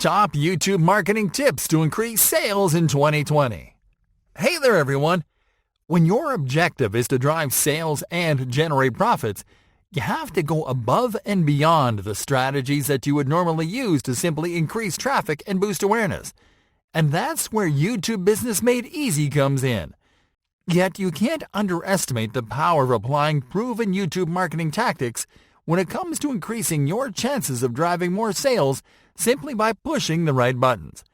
Top YouTube marketing tips to increase sales in 2020. Hey there, everyone. When your objective is to drive sales and generate profits, you have to go above and beyond the strategies that you would normally use to simply increase traffic and boost awareness. And that's where YouTube Business Made Easy comes in. Yet you can't underestimate the power of applying proven YouTube marketing tactics when it comes to increasing your chances of driving more sales simply by pushing the right buttons.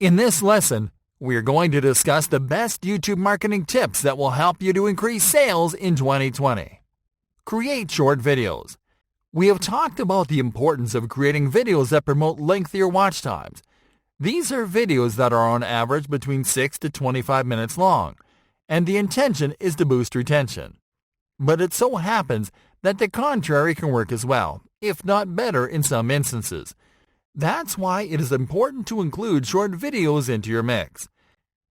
In this lesson, we are going to discuss the best YouTube marketing tips that will help you to increase sales in 2020. Create short videos. We have talked about the importance of creating videos that promote lengthier watch times. These are videos that are on average between 6 to 25 minutes long, and the intention is to boost retention. But it so happens that the contrary can work as well, if not better in some instances. That's why it is important to include short videos into your mix.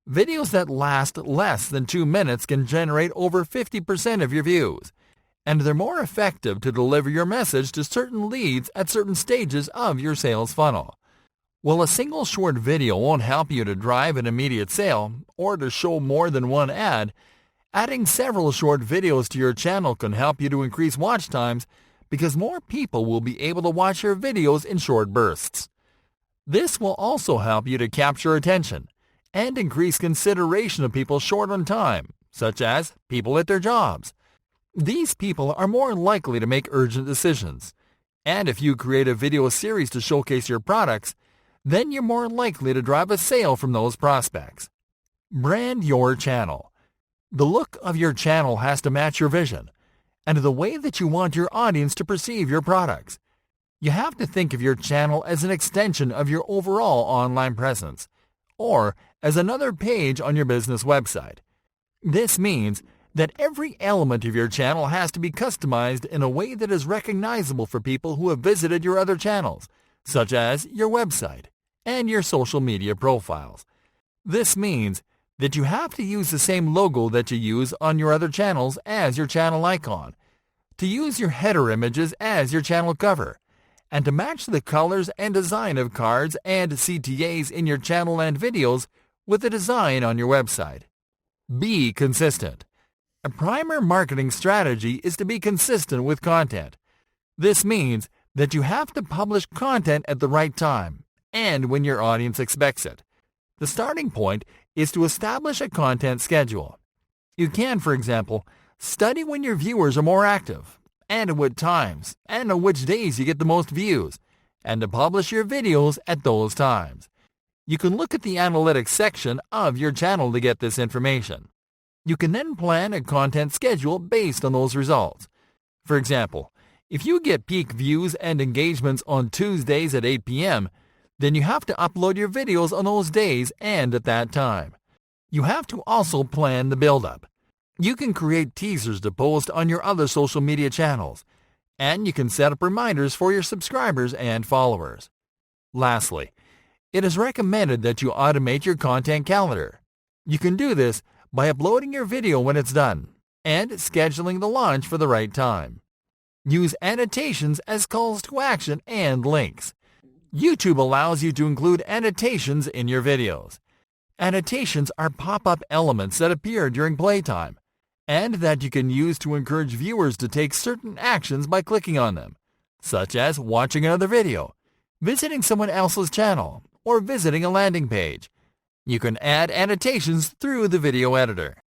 Videos that last less than 2 minutes can generate over 50% of your views, and they're more effective to deliver your message to certain leads at certain stages of your sales funnel. While a single short video won't help you to drive an immediate sale or to show more than one ad, adding several short videos to your channel can help you to increase watch times because more people will be able to watch your videos in short bursts. This will also help you to capture attention and increase consideration of people short on time, such as people at their jobs. These people are more likely to make urgent decisions, and if you create a video series to showcase your products, then you're more likely to drive a sale from those prospects. Brand your channel. The look of your channel has to match your vision and the way that you want your audience to perceive your products. You have to think of your channel as an extension of your overall online presence, or as another page on your business website. This means that every element of your channel has to be customized in a way that is recognizable for people who have visited your other channels, such as your website and your social media profiles. This means that you have to use the same logo that you use on your other channels as your channel icon, to use your header images as your channel cover, and to match the colors and design of cards and CTAs in your channel and videos with the design on your website. Be consistent. A primary marketing strategy is to be consistent with content. This means that you have to publish content at the right time and when your audience expects it. The starting point is to establish a content schedule. You can, for example, study when your viewers are more active, and at what times, and on which days you get the most views, and to publish your videos at those times. You can look at the analytics section of your channel to get this information. You can then plan a content schedule based on those results. For example, if you get peak views and engagements on Tuesdays at 8 p.m., then you have to upload your videos on those days and at that time. You have to also plan the build-up. You can create teasers to post on your other social media channels, and you can set up reminders for your subscribers and followers. Lastly, it is recommended that you automate your content calendar. You can do this by uploading your video when it's done and scheduling the launch for the right time. Use annotations as calls to action and links. YouTube allows you to include annotations in your videos. Annotations are pop-up elements that appear during playtime and that you can use to encourage viewers to take certain actions by clicking on them, such as watching another video, visiting someone else's channel, or visiting a landing page. You can add annotations through the video editor.